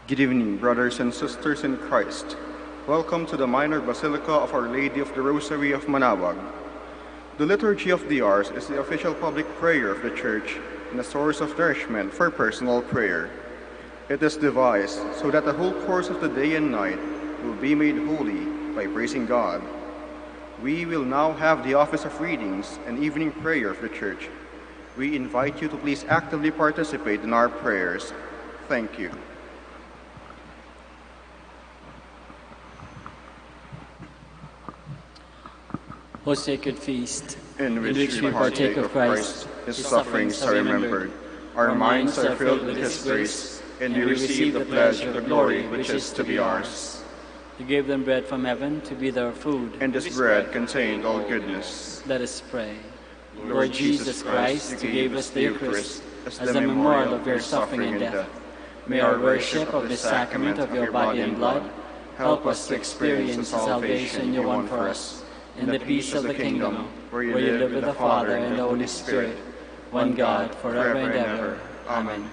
Good evening, brothers and sisters in Christ. Welcome to the Minor Basilica of Our Lady of the Rosary of Manaoag. The Liturgy of the Hours is the official public prayer of the Church and a source of nourishment for personal prayer. It is devised so that the whole course of the day and night will be made holy by praising God. We will now have the office of readings and evening prayer of the Church. We invite you to please actively participate in our prayers. Thank you. O sacred feast, in which we partake of Christ, His sufferings are remembered. Our minds are filled with His grace, and we receive the pledge of the glory which is to be ours. You gave them bread from heaven to be their food. And this bread contained all goodness. Let us pray. Lord Jesus Christ, you gave us the Eucharist as the memorial of your suffering and death. May our worship of the sacrament of your body and blood help us to experience the salvation you won for us, in the peace of the kingdom, where you live with the Father and the Holy Spirit, one God, forever and ever. Amen.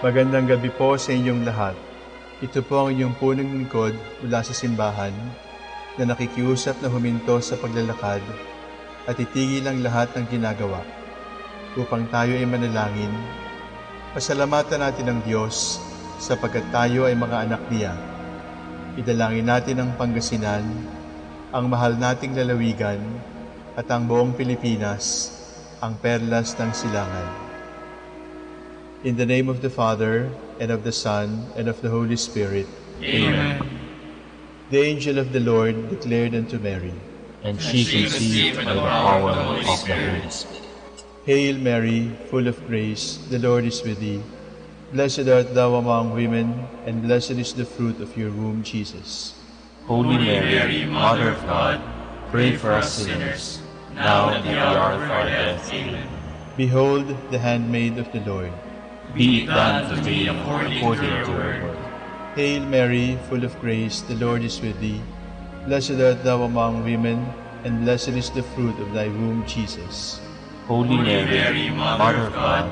Magandang gabi po sa inyong lahat. Ito po ang inyong punong lingkod mula sa simbahan na nakikiusap na huminto sa paglalakad at itigil ang lahat ng ginagawa upang tayo ay manalangin. Pasalamatan natin ang Diyos sapagkat tayo ay mga anak niya. Idalangin natin ang Pangasinan, ang mahal nating lalawigan at ang buong Pilipinas, ang perlas ng silangan. In the name of the Father, and of the Son, and of the Holy Spirit. Amen. The angel of the Lord declared unto Mary, And she conceived by the power of the Holy Spirit. Hail Mary, full of grace, the Lord is with thee. Blessed art thou among women, and blessed is the fruit of your womb, Jesus. Holy Mary, Mother of God, pray for us sinners, now and at the hour of our death. Amen. Behold the handmaid of the Lord. Be it done to me according to your word. Hail Mary, full of grace, the Lord is with thee. Blessed art thou among women, and blessed is the fruit of thy womb, Jesus. Holy Mary, Mother of God,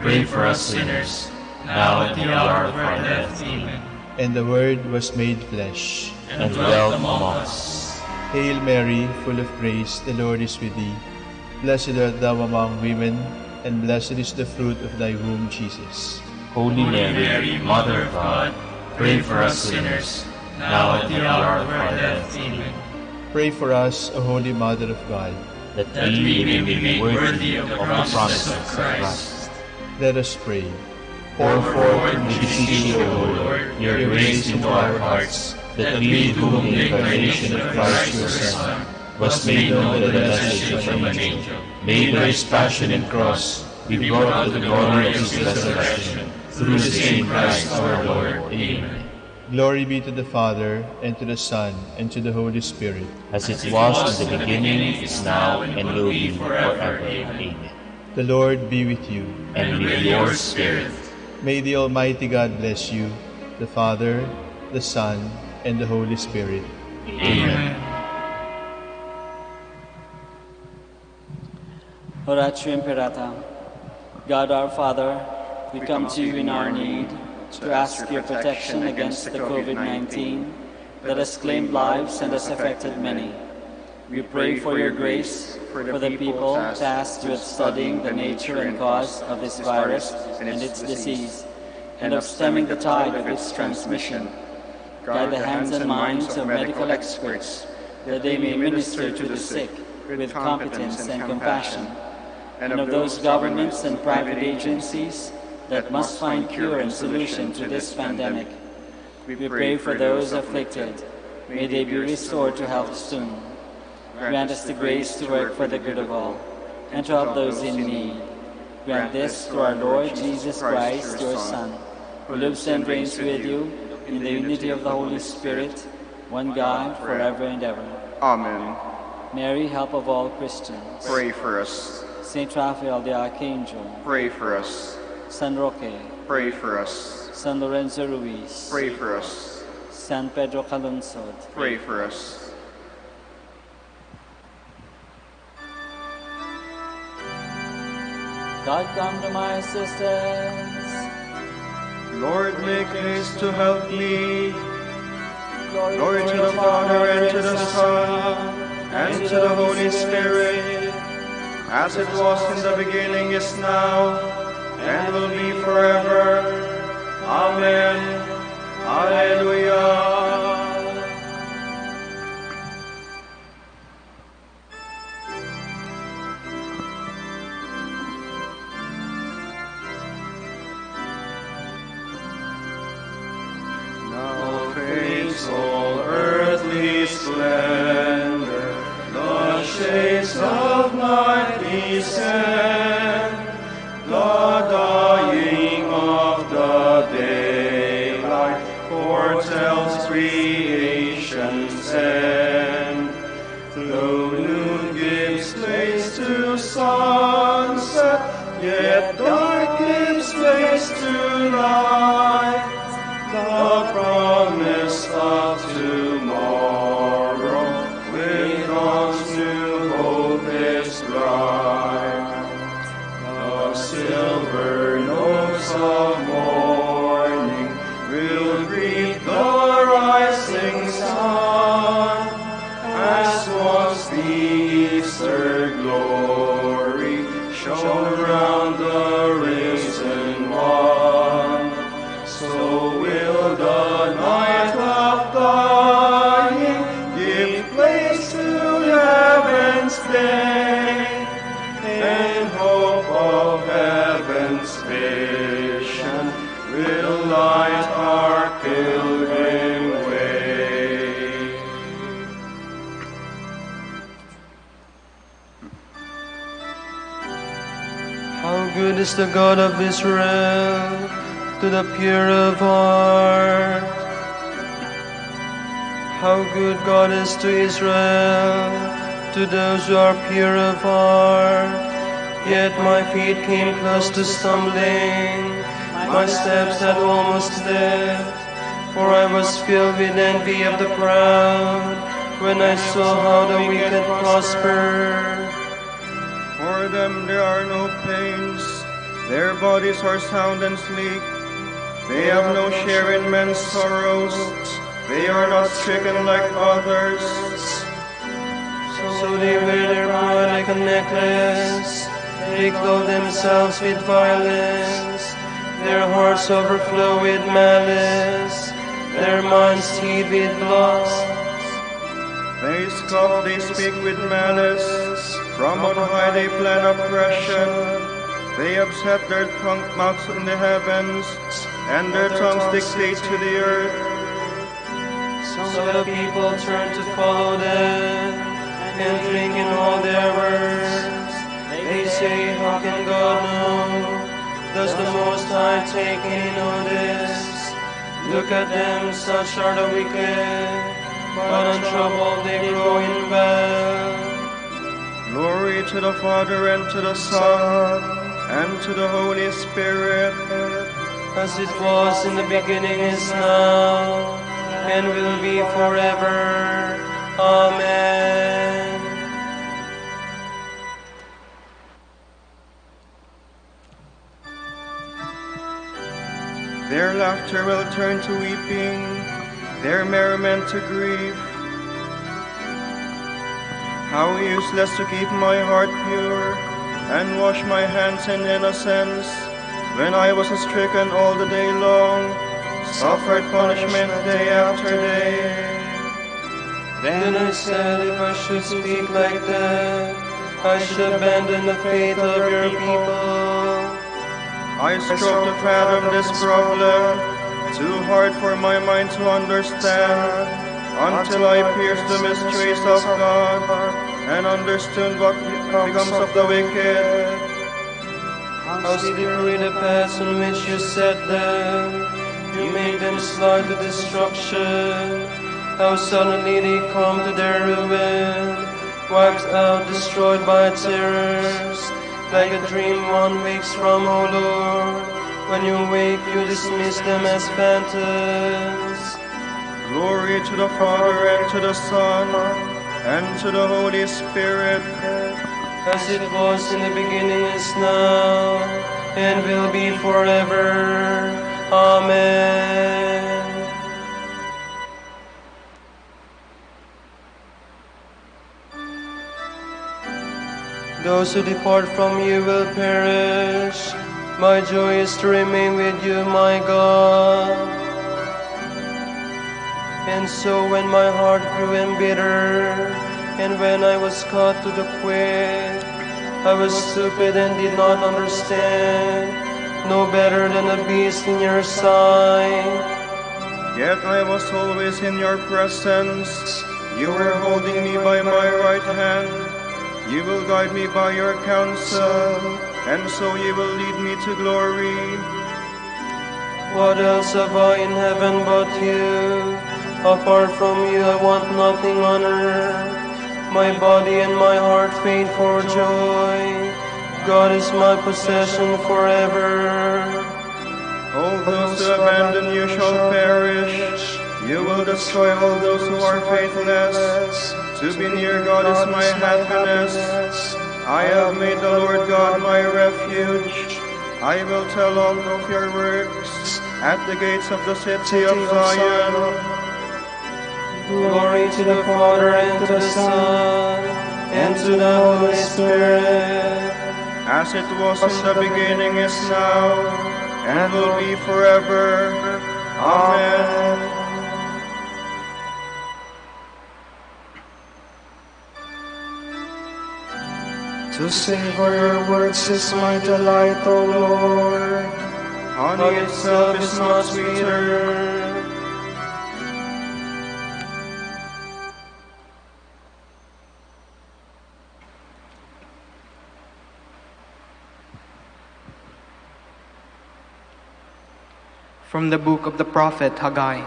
pray for us sinners, now and at the hour of our death. Amen. And the Word was made flesh, and dwelt among us. Hail Mary, full of grace, the Lord is with thee. Blessed art thou among women, and blessed is the fruit of thy womb, Jesus. Holy Mary, Mother of God, pray for us sinners, now at the hour of our death. Amen. Pray for us, O Holy Mother of God, that we may be made worthy of the promises of Christ. Let us pray. Pour forth, we beseech you, O Lord, your grace into our hearts, that we, whom the incarnation of Christ your Son was made known by the message of an angel, made by his passion and cross, be brought to the glory of his resurrection, through the same Christ our Lord. Amen. Glory be to the Father, and to the Son, and to the Holy Spirit. As it was in the beginning, is now, and will be forever. Amen. The Lord be with you. And with your spirit. May the Almighty God bless you, the Father, the Son, and the Holy Spirit. Amen. Oratio Imperata. God our Father, we come to you in our need to ask your protection against the COVID-19 that has claimed lives and has affected many. We pray for your grace for the people tasked with studying the nature and cause of this virus and its disease, and of stemming the tide of its transmission. Guide the hands and minds of medical experts that they may minister to the sick with competence and compassion, and of those governments and private agencies that must find cure and solution to this pandemic. We pray for those afflicted. May they be restored to health soon. Grant us the grace to work for the good of all, and to help those in need. Grant this through our Lord Jesus Christ, your Son, who lives and reigns with you in the unity of the Holy Spirit, one God, forever and ever. Amen. Mary, help of all Christians. Pray for us. Saint Raphael the Archangel, pray for us. San Roque, Pray for us. San Lorenzo Ruiz, Pray for us. San Pedro Calungsod, Pray for us. God come to my assistance. Lord, make haste to help me. Glory to the Father, and to the Son, and to the Holy Spirit, as it was in the beginning, is now, and will be forever. Amen. Alleluia. Now fades all earthly splendor, the shades of night descend, the dying of the daylight foretells creation's end. Though noon gives place to sunset, yet dark gives place to light. The promise of tomorrow with dawn's new hope is bright. The silver notes of morning will greet the rising sun, as once the Easter glory shone round the risen one. So will the night of dying give place to heaven's day, and hope of heaven's vision will light our pilgrim way. How good is the God of Israel to the pure of heart. How good God is to Israel, to those who are pure of heart. Yet my feet came close to stumbling, my steps had almost slipped, for I was filled with envy of the proud, when I saw how the wicked prosper. For them there are no pains, their bodies are sound and sleek. They have no share in men's sorrows, they are not stricken like others. So they wear their pride like a necklace, they clothe themselves with violence, their hearts overflow with malice, their minds teem with lust. They scoff, they speak with malice, from on high they plan oppression. They have set their mouths in the heavens, and their tongues dictate to the earth. So the people turn to follow them, and drink in all their words. They say, how can God know? Does the Most High take any notice? Look at them, such are the wicked, but untroubled they grow in wealth. Glory to the Father, and to the Son, and to the Holy Spirit, as it was in the beginning, is now, and will be forever. Amen. Their laughter will turn to weeping, their merriment to grief. How useless to keep my heart pure, and wash my hands in innocence, when I was stricken all the day long, suffered punishment day after day. Then I said, if I should speak like that, I should abandon the faith of your people. I strove to fathom this problem, too hard for my mind to understand, until I pierced the mysteries of God, and understood what becomes of the wicked. How slippery the paths on which you set them, you make them slide to destruction. How suddenly they come to their ruin, wiped out, destroyed by terrors. Like a dream one wakes from, O Lord. When you wake, you dismiss them as phantoms. Glory to the Father, and to the Son, and to the Holy Spirit. As it was in the beginning, is now, and will be forever. Amen. Those who depart from you will perish. My joy is to remain with you, my God. And so when my heart grew embittered, and when I was cut to the quick, I was stupid and did not understand, no better than a beast in your sight. Yet I was always in your presence. You were holding me by my right hand. You will guide me by your counsel, and so you will lead me to glory. What else have I in heaven but you? Apart from you, I want nothing on earth. My body and my heart faint for joy. God is my possession forever. All those who abandon you shall perish. You will destroy all those who are faithless. To be near God is my happiness. I have made the Lord God my refuge. I will tell all of your works at the gates of the city of Zion. Glory to the Father, and to the Son, and to the Holy Spirit. As it was in the beginning, is now, and will be forever. Amen. To savor your words is my delight, O Lord. Honey itself is not sweeter. From the book of the prophet Haggai.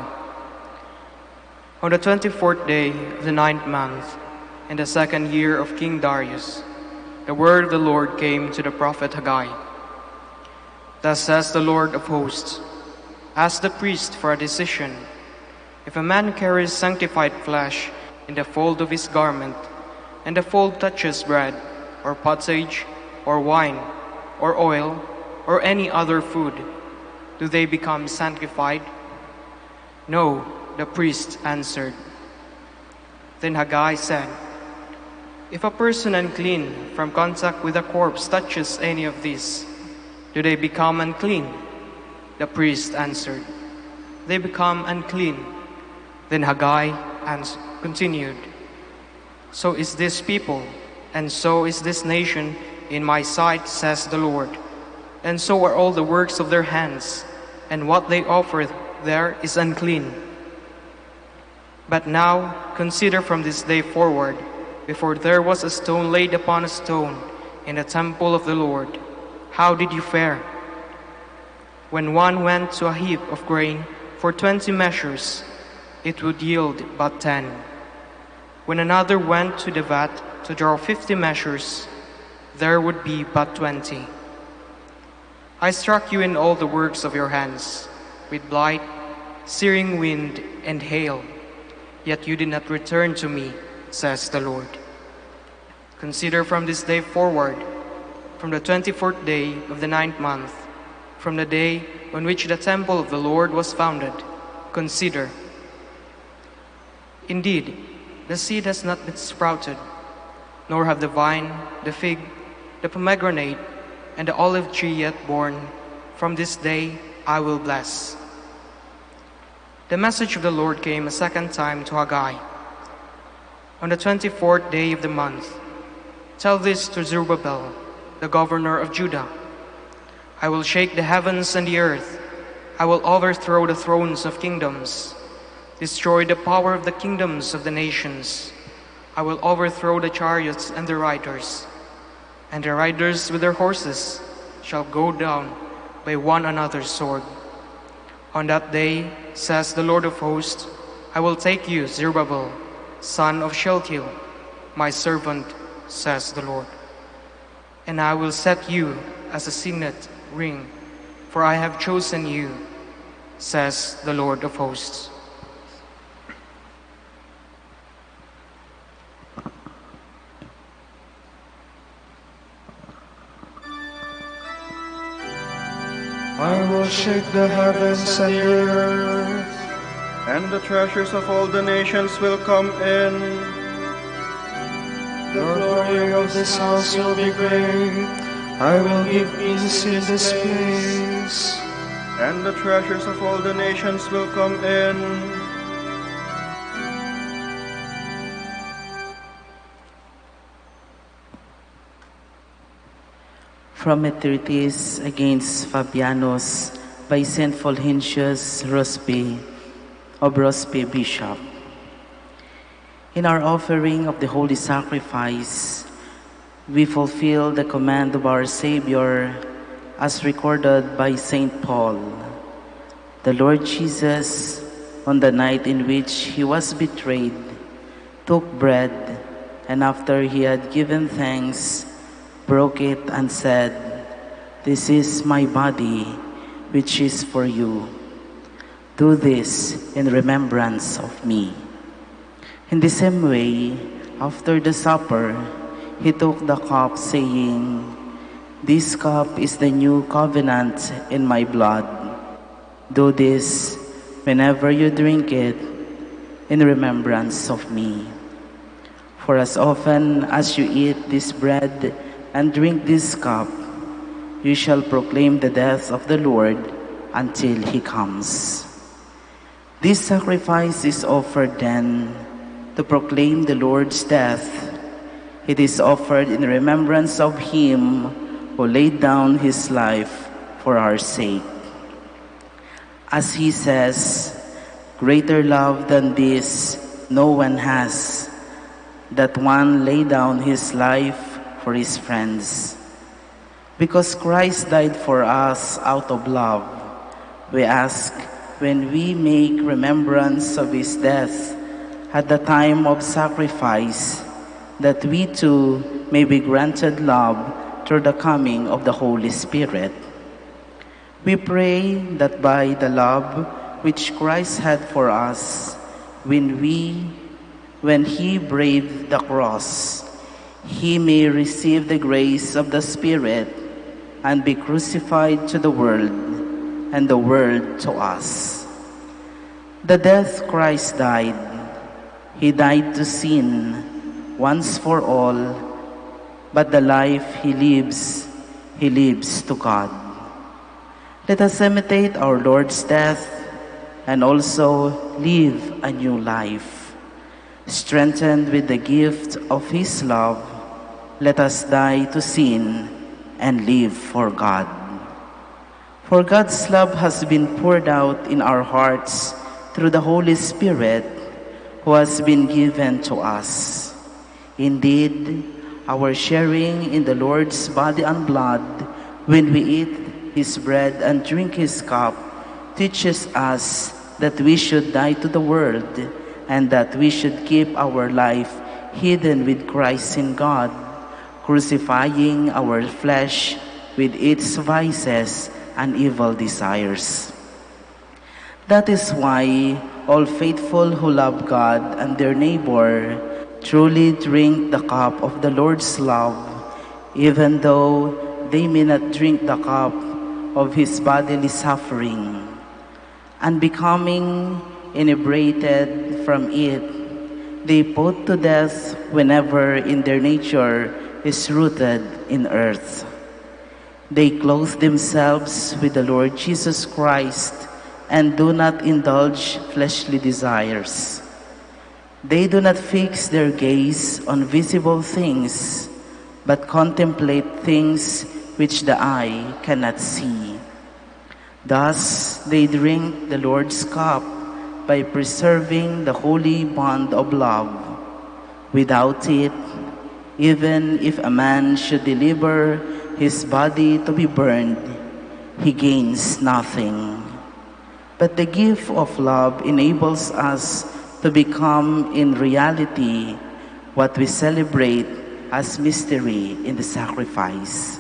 On the 24th day of the 9th month, in the 2nd year of King Darius, the word of the Lord came to the prophet Haggai. Thus says the Lord of hosts, ask the priest for a decision. If a man carries sanctified flesh in the fold of his garment, and the fold touches bread, or pottage, or wine, or oil, or any other food, do they become sanctified? No, the priest answered. Then Haggai said, if a person unclean from contact with a corpse touches any of these, do they become unclean? The priest answered, they become unclean. Then Haggai continued, so is this people, and so is this nation in my sight, says the Lord. And so are all the works of their hands, and what they offer there is unclean. But now consider from this day forward, before there was a stone laid upon a stone in the temple of the Lord, how did you fare? When one went to a heap of grain for 20 measures, it would yield but 10. When another went to the vat to draw 50 measures, there would be but 20. I struck you in all the works of your hands, with blight, searing wind, and hail, yet you did not return to me, says the Lord. Consider from this day forward, from the 24th day of the 9th month, from the day on which the temple of the Lord was founded, consider. Indeed, the seed has not been sprouted, nor have the vine, the fig, the pomegranate, and the olive tree yet born. From this day I will bless. The message of the Lord came a second time to Haggai. On the 24th day of the month, tell this to Zerubbabel, the governor of Judah. I will shake the heavens and the earth. I will overthrow the thrones of kingdoms, destroy the power of the kingdoms of the nations. I will overthrow the chariots and the riders, and the riders with their horses shall go down by one another's sword. On that day, says the Lord of hosts, I will take you, Zerubbabel, son of Shealtiel, my servant, says the Lord. and I will set you as a signet ring, for I have chosen you, says the Lord of hosts. I will shake the heavens and the earth, and the treasures of all the nations will come in. the glory of this house will be great. I will give peace in this place. And the treasures of all the nations will come in. From a treatise against Fabianus by St. Fulgentius Rosby of Rosby Bishop. In our offering of the Holy Sacrifice, we fulfill the command of our Savior as recorded by St. Paul. The Lord Jesus, on the night in which he was betrayed, took bread, and after he had given thanks, broke it and said, "This is my body, which is for you. Do this in remembrance of me." In the same way, after the supper, he took the cup, saying, "This cup is the new covenant in my blood. Do this whenever you drink it in remembrance of me. For as often as you eat this bread and drink this cup, you shall proclaim the death of the Lord until he comes." This sacrifice is offered then to proclaim the Lord's death. It is offered in remembrance of him who laid down his life for our sake. As he says, "Greater love than this no one has, that one lay down his life for his friends." Because Christ died for us out of love, we ask, when we make remembrance of his death at the time of sacrifice, that we too may be granted love through the coming of the Holy Spirit. We pray that by the love which Christ had for us, when he braved the cross, he may receive the grace of the Spirit and be crucified to the world, and the world to us. The death Christ died, he died to sin once for all, but the life he lives to God. Let us imitate our Lord's death and also live a new life. Strengthened with the gift of his love, let us die to sin and live for God. For God's love has been poured out in our hearts through the Holy Spirit who has been given to us. Indeed, our sharing in the Lord's body and blood when we eat his bread and drink his cup teaches us that we should die to the world and that we should keep our life hidden with Christ in God, crucifying our flesh with its vices and evil desires. That is why all faithful who love God and their neighbor truly drink the cup of the Lord's love, even though they may not drink the cup of his bodily suffering, and becoming inebriated from it, they put to death whenever in their nature is rooted in earth. They clothe themselves with the Lord Jesus Christ and do not indulge fleshly desires. They do not fix their gaze on visible things, but contemplate things which the eye cannot see. Thus, they drink the Lord's cup by preserving the holy bond of love. Without it, even if a man should deliver his body to be burned, he gains nothing. But the gift of love enables us to become in reality what we celebrate as mystery in the sacrifice.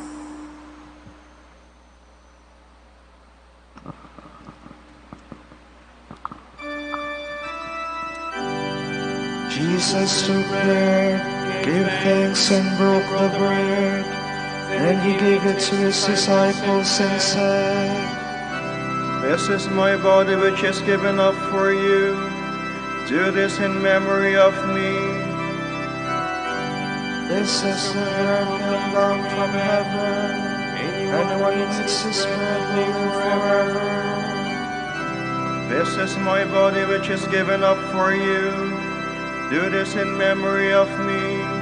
Jesus took bread, gave thanks and broke the bread. Then he gave it to his disciples and said, This is my body which is given up for you. Do this in memory of me. This is the bread come down from heaven. Anyone who eats this bread will live forever. This is my body which is given up for you. Do this in memory of me.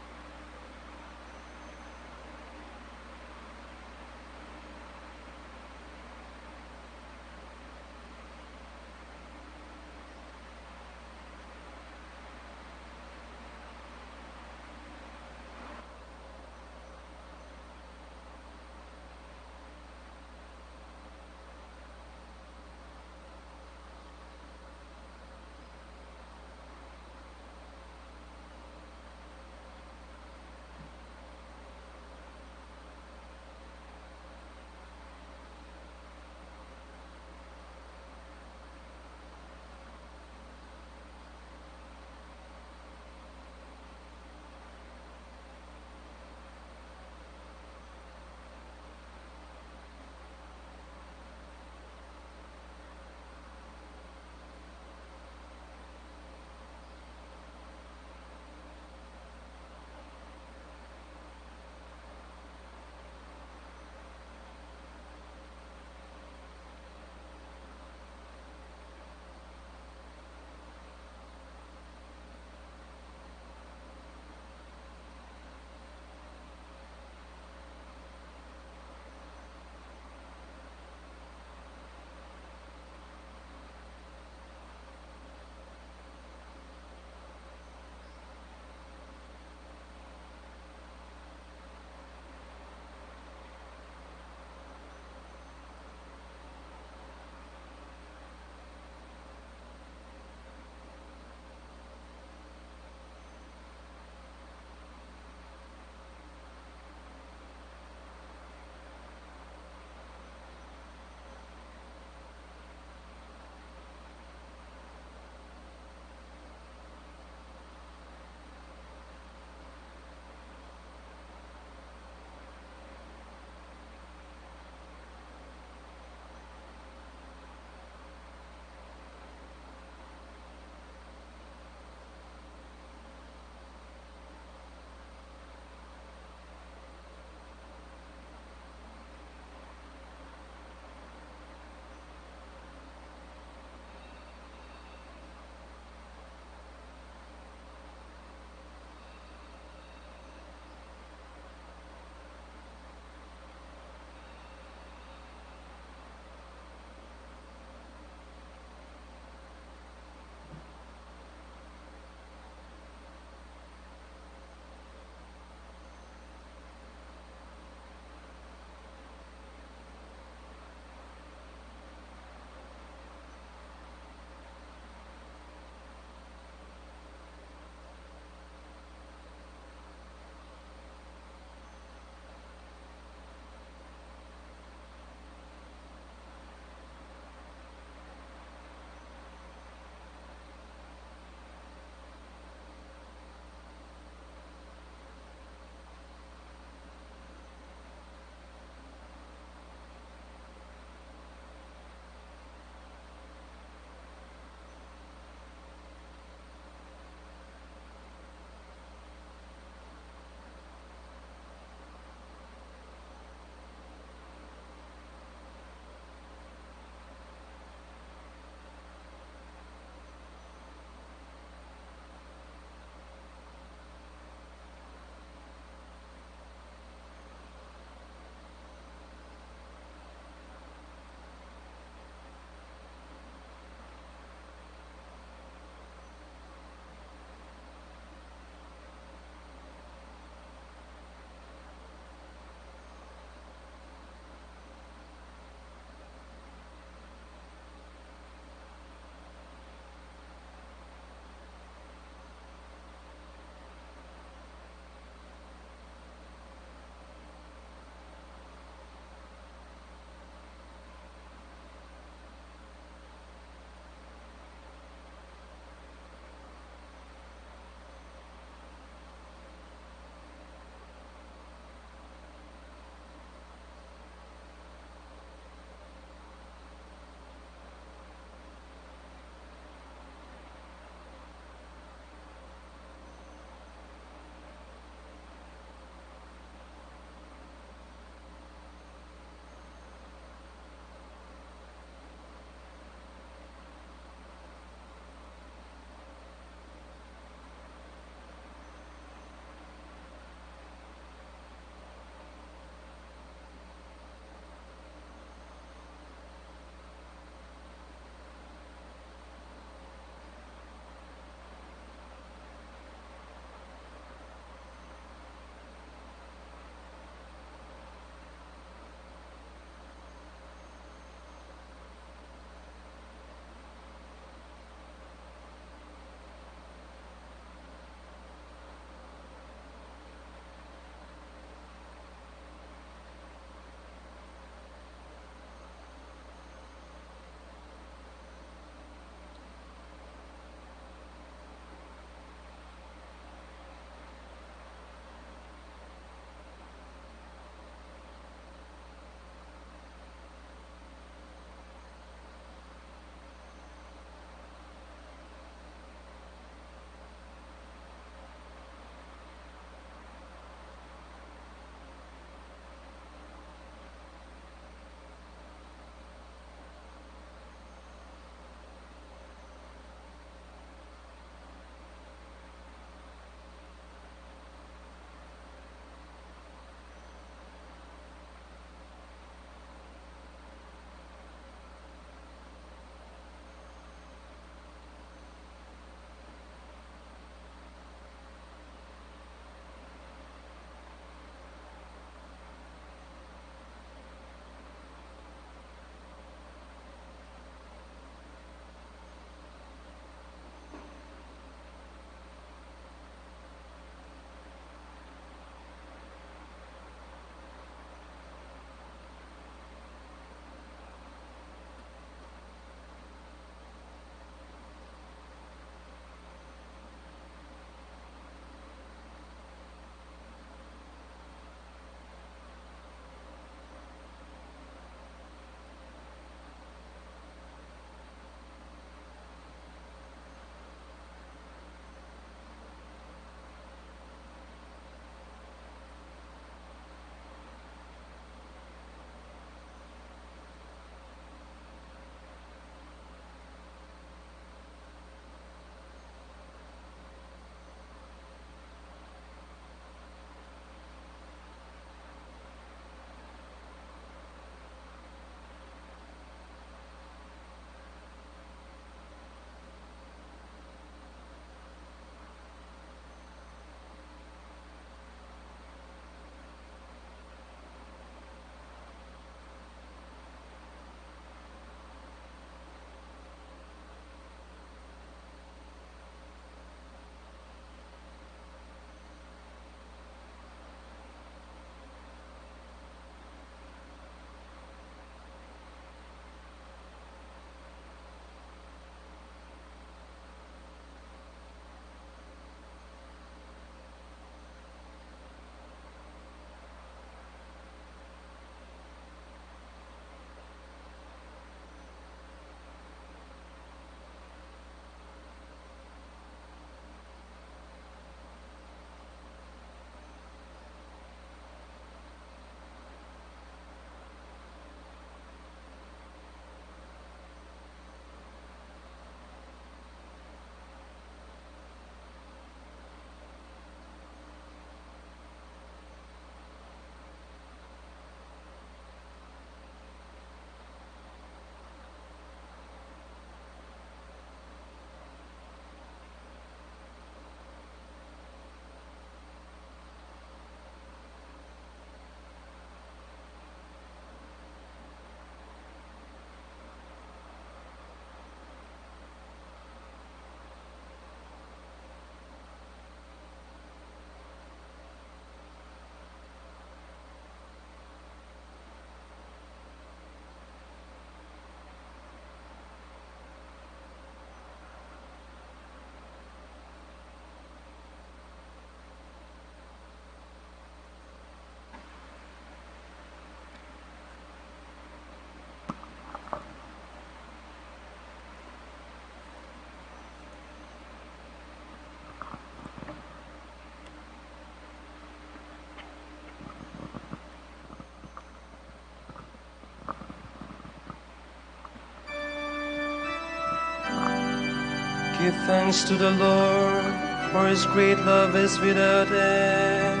thanks to the Lord, for his great love is without end.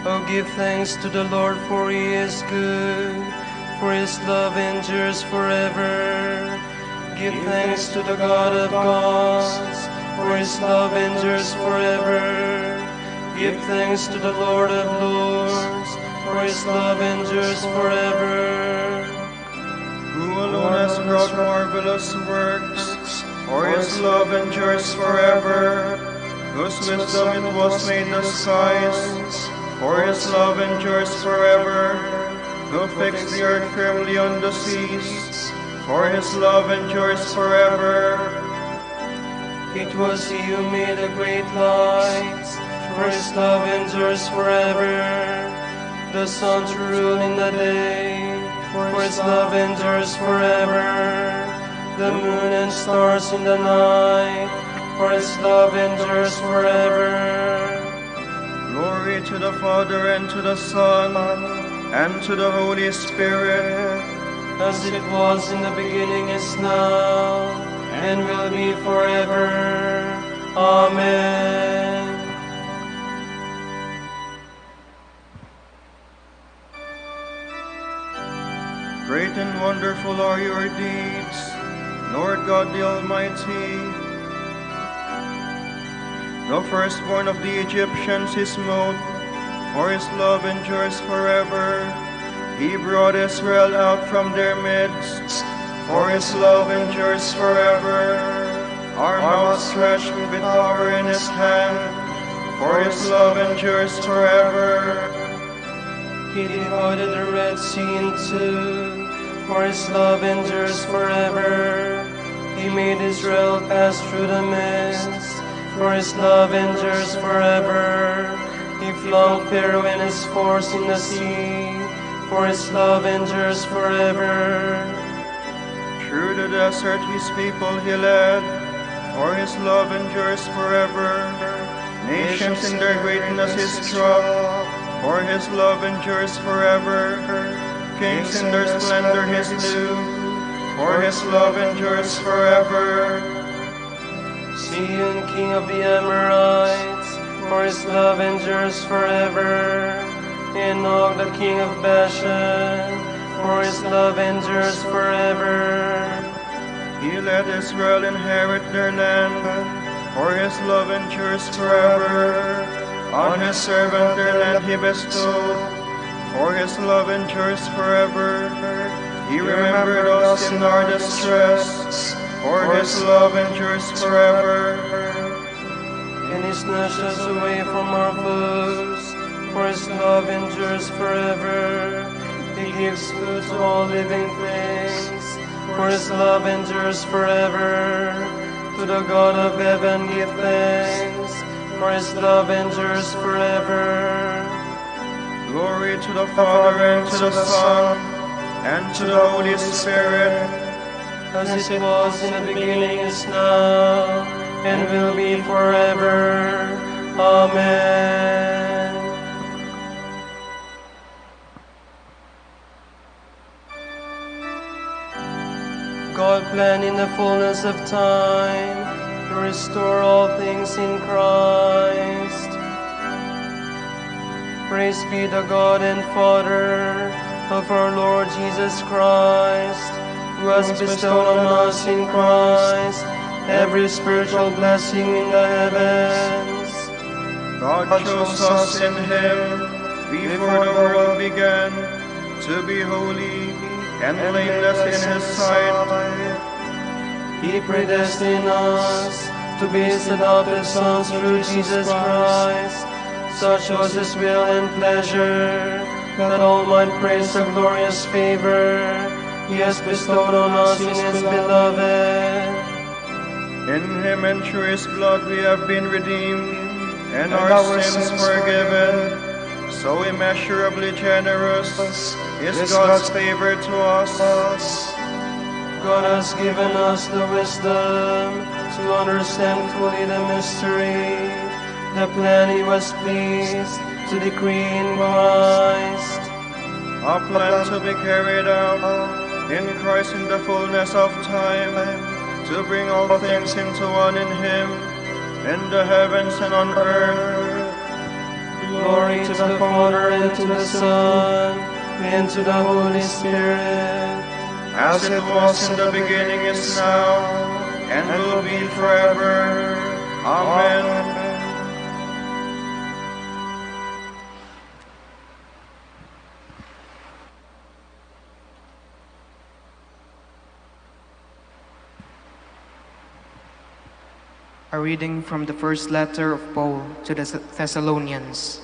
Oh, give thanks to the Lord, for he is good, for his love endures forever. Give thanks to the God of gods, for his love endures forever. Give thanks to the Lord of lords, for his love endures forever. Who alone has wrought marvelous works, for his love endures forever. Whose wisdom it was made the skies, for his love endures forever. Who fixed the earth firmly on the seas, for his love endures forever. It was he who made the great lights, for his love endures forever. The sun to rule in the day, for his love endures forever. The moon and stars in the night, for his love endures forever. Glory to the Father, and to the Son, and to the Holy Spirit, as it was in the beginning, is now, and will be forever. Amen. Great and wonderful are your deeds, Lord God the Almighty. The firstborn of the Egyptians is mocked, for his love endures forever. He brought Israel out from their midst, for his love endures forever. Arm outstretched with power in his hand, for his love endures forever. He divided the Red Sea in two, for his love endures forever. He made Israel pass through the midst, for his love endures forever. He flung Pharaoh and his force in the sea, for his love endures forever. Through the desert his people he led, for his love endures forever. Nations in their greatness he struck, for his love endures forever. Kings in their splendor he slew, for his love endures forever. Sihon, king of the Amorites, for his love endures forever. And Og, the king of Bashan, for his love endures forever. He let Israel inherit their land, for his love endures forever. On his servant their land he bestowed, for his love endures forever. He remembered us in our distress, for his love endures forever. And he snatched us away from our foes, for his love endures forever. He gives food to all living things, for his love endures forever. To the God of heaven give thanks, for his love endures forever. Glory to the Father, and to the Son, and to the Holy Spirit, as it was in the beginning, is now, and will be forever. Amen. God planned in the fullness of time to restore all things in Christ. Praise be the God and Father of our Lord Jesus Christ, who has bestowed on us in Christ every spiritual blessing in the heavens. God chose us in him before the world began to be holy and blameless in his sight. He predestined us to be his adopted sons through Jesus Christ. Such was his will and pleasure, that all might praise the glorious favor he has bestowed on us in his beloved. In him and through his blood we have been redeemed, and our sins forgiven. So immeasurably generous is God's favor to us. God has given us the wisdom to understand fully the mystery, the plan he was pleased to decree in Christ. A plan to be carried out in Christ in the fullness of time, to bring all things into one in him, in the heavens and on earth. Glory to the Father, and to the Son, and to the Holy Spirit. As it was in the beginning, is now, and will be forever. Amen. A reading from the first letter of Paul to the Thessalonians.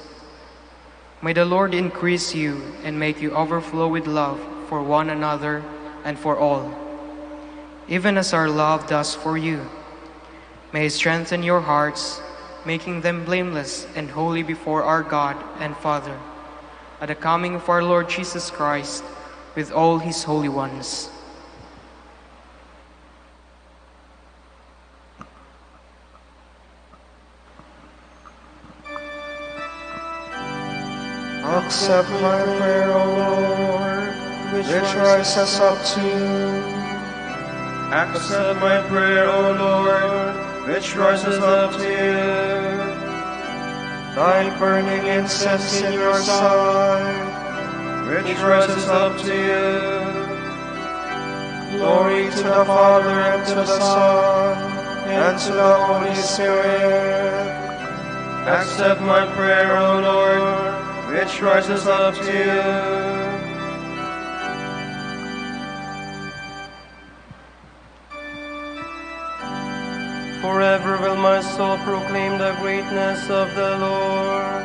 May the Lord increase you and make you overflow with love for one another and for all, even as our love does for you. May He strengthen your hearts, making them blameless and holy before our God and Father, at the coming of our Lord Jesus Christ with all His holy ones. Accept my prayer, O Lord, which rises up to you. Accept my prayer, O Lord, which rises up to you. Like burning incense in your sight, Which rises up to you. glory to the Father, and to the Son, and to the Holy Spirit. Accept my prayer, O Lord, which rises up to you. Forever will my soul proclaim the greatness of the Lord.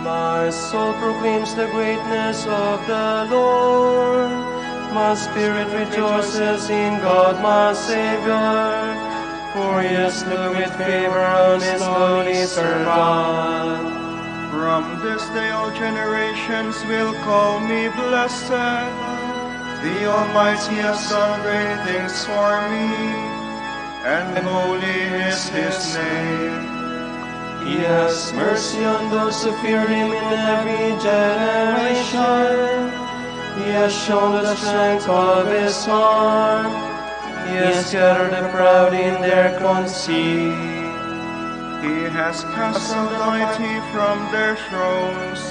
My soul proclaims the greatness of the Lord. My spirit rejoices in God my Savior, for He has looked with favor on His lowly servant. From this day all generations will call me blessed. The Almighty has done great things for me, and holy is His name. He has mercy on those who fear Him in every generation. He has shown the strength of His arm. He has scattered the proud in their conceit. He has cast down the mighty from their thrones,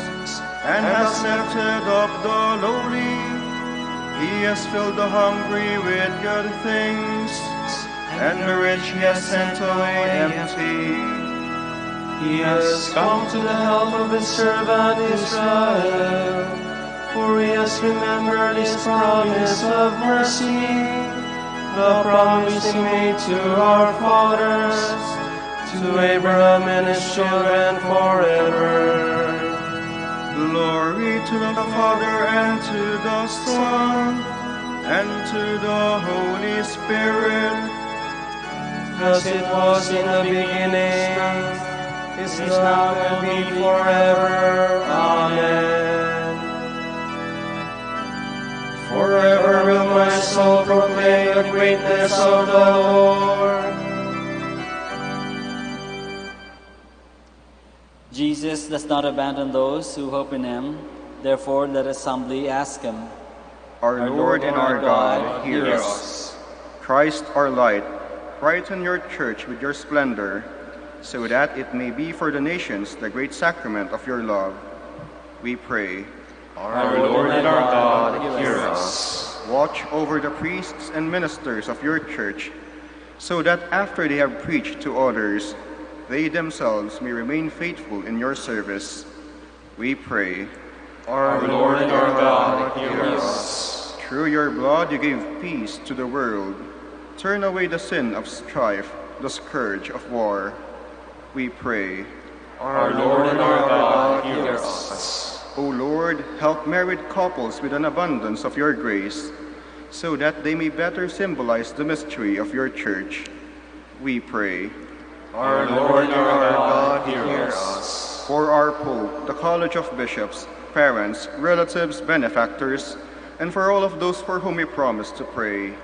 and has lifted up the lowly. He has filled the hungry with good things, and the rich He has sent away empty. He has come to the help of His servant Israel, for He has remembered His promise of mercy, the promise He made to our fathers, to Abraham and his children forever. Glory to the Father, and to the Son, and to the Holy Spirit. As it was in the beginning, is now, and will be forever. Amen. Forever will my soul proclaim the greatness of the Lord. Jesus does not abandon those who hope in Him. Therefore, let us humbly ask Him. Our Lord and our God, hear us. Christ, our light, brighten your church with your splendor, so that it may be for the nations the great sacrament of your love. We pray. Our Lord and our God, hear us. Watch over the priests and ministers of your church, so that after they have preached to others, they themselves may remain faithful in your service. We pray. Our Lord and our God, hear us. Through your blood you gave peace to the world. Turn away the sin of strife, the scourge of war. We pray. Our Lord and our God, hear us. O Lord, help married couples with an abundance of your grace, so that they may better symbolize the mystery of your church. We pray. Our Lord and our God, hear us. For our Pope, the College of Bishops, parents, relatives, benefactors, and for all of those for whom we promise to pray,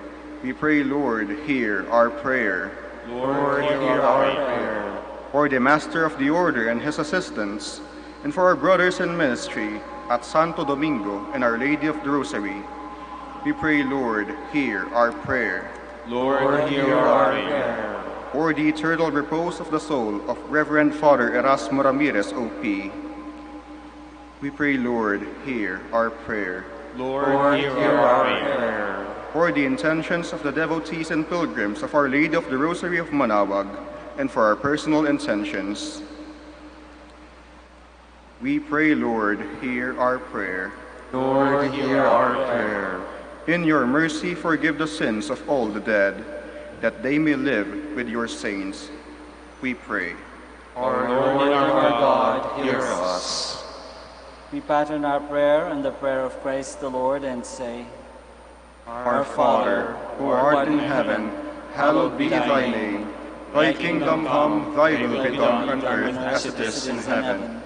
we pray, Lord, hear our prayer. Lord, hear our prayer. For the Master of the Order and his assistants, and for our brothers in ministry, at Santo Domingo and Our Lady of the Rosary, we pray, Lord, hear our prayer. Lord, hear our prayer. For the eternal repose of the soul of Reverend Father Erasmo Ramirez, O.P., we pray, Lord, hear our prayer. Lord, hear our prayer. For the intentions of the devotees and pilgrims of Our Lady of the Rosary of Manaoag, and for our personal intentions, we pray, Lord, hear our prayer. Lord, hear our prayer. In your mercy, forgive the sins of all the dead, that they may live with your saints, we pray. Our Lord and our God, hear us. We pattern our prayer on the prayer of Christ the Lord and say, Our Father, who art in heaven, hallowed be thy name. Thy kingdom come, thy will be done on earth as it is in heaven.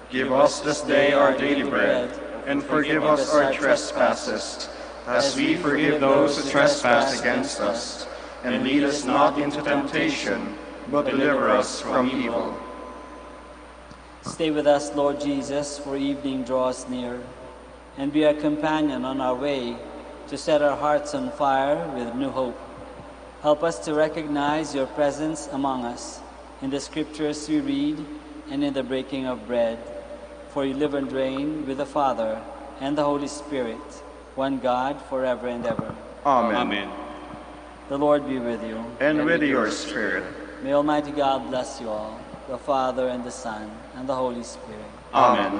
Give us this day our daily bread, and forgive us our trespasses, as we forgive those who trespass against us. And lead us not into temptation, but deliver us from evil. Stay with us, Lord Jesus, for evening draws near, and be our companion on our way to set our hearts on fire with new hope. Help us to recognize your presence among us in the scriptures we read and in the breaking of bread. For you live and reign with the Father and the Holy Spirit, one God, forever and ever. Amen. Amen. The Lord be with you. And with your spirit. May Almighty God bless you all, the Father and the Son and the Holy Spirit. Amen.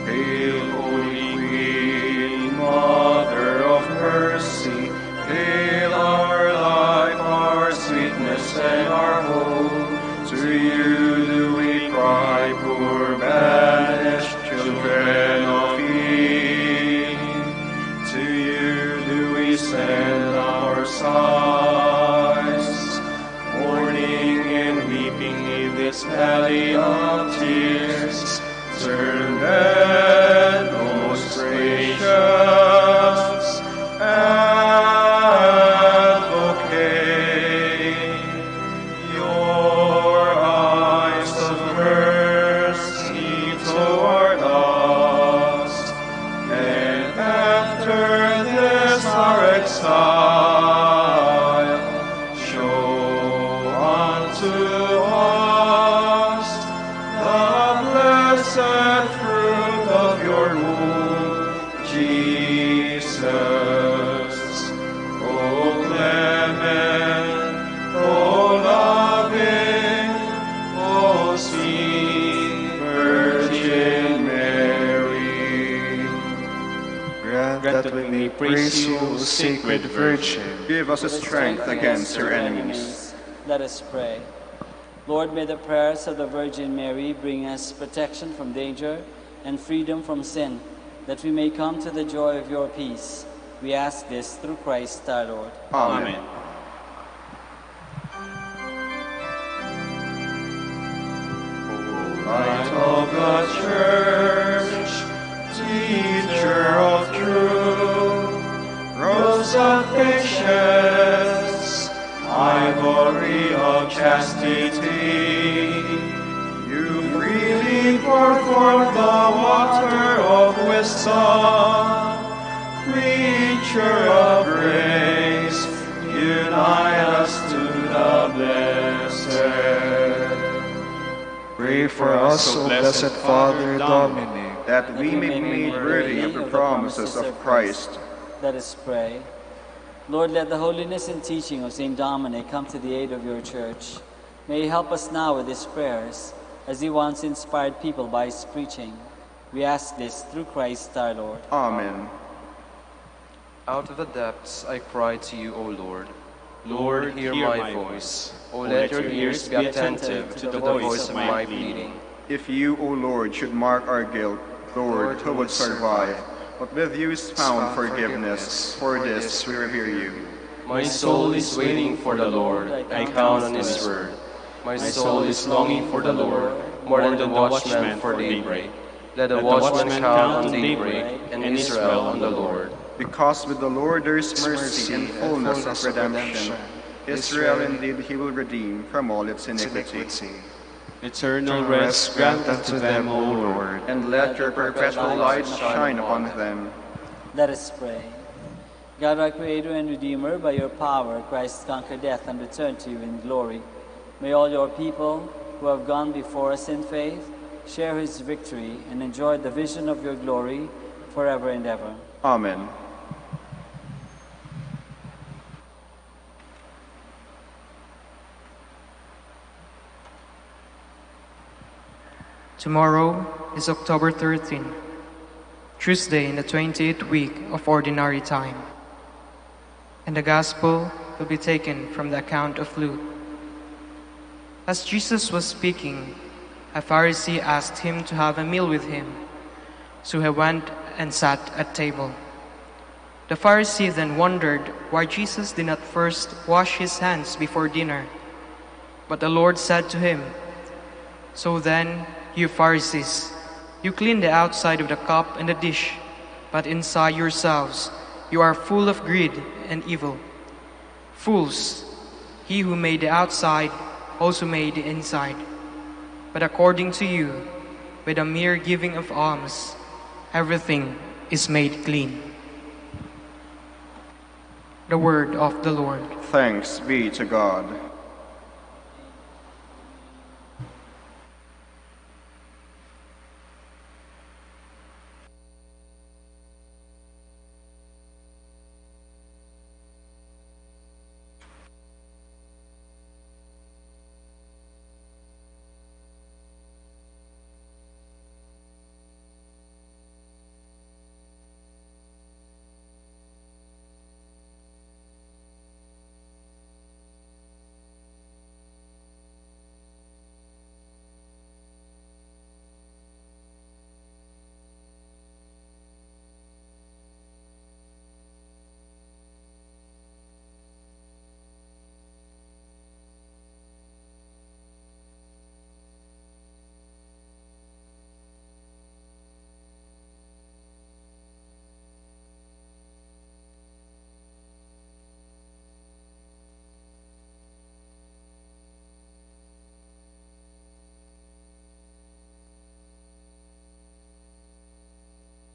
Hail, Holy Queen, Mother of Mercy, hail our life, our sweetness, and our hope. To you do we cry, poor banished children of Eve. To you do we send our sighs, mourning and weeping in this valley of tears. Turn then, O most gracious Advocate, your eyes of mercy toward us, and after this our exile, show unto us the blessed fruit of your womb, Jesus. O clement, O loving, O sweet Virgin Mary. Grant that we may praise you, Sacred Virgin. Give us strength against your enemies. Let us pray. Lord, may the prayers of the Virgin Mary bring us protection from danger and freedom from sin, that we may come to the joy of your peace. We ask this through Christ our Lord. Amen. Light of the Church, teacher of truth, rose of patience, ivory of chastity, you freely pour forth the water of wisdom, preacher of grace, unite us to the blessed. Pray for us, O blessed Father Dominic, That we may be made worthy of the promises of Christ. Let us pray. Lord, let the holiness and teaching of St. Dominic come to the aid of your church. May he help us now with his prayers, as he once inspired people by his preaching. We ask this through Christ our Lord. Amen. Out of the depths I cry to you, O Lord. Lord, hear my voice. O let your ears be attentive to the voice of my pleading. If you, O Lord, should mark our guilt, Lord, who would survive? But with you is found forgiveness. For this we revere you. My soul is waiting for the Lord. I count on his word. My soul is longing for the Lord, more than the watchman for daybreak. Let the watchman count on daybreak, and Israel on the Lord. Because with the Lord there is mercy and fullness of redemption. Israel indeed he will redeem from all its iniquity. Eternal rest grant unto them, O Lord. And let your perpetual light shine upon them. Let us pray. God, our Creator and Redeemer, by your power, Christ conquered death and returned to you in glory. May all your people who have gone before us in faith share his victory and enjoy the vision of your glory forever and ever. Amen. Tomorrow is October 13, Tuesday in the 28th week of Ordinary Time. And the Gospel will be taken from the account of Luke. As Jesus was speaking, a Pharisee asked him to have a meal with him. So he went and sat at table. The Pharisee then wondered why Jesus did not first wash his hands before dinner. But the Lord said to him, "So then, you Pharisees, you clean the outside of the cup and the dish, but inside yourselves you are full of greed and evil. Fools, he who made the outside also made the inside. But according to you, by the mere giving of alms, everything is made clean." The word of the Lord. Thanks be to God.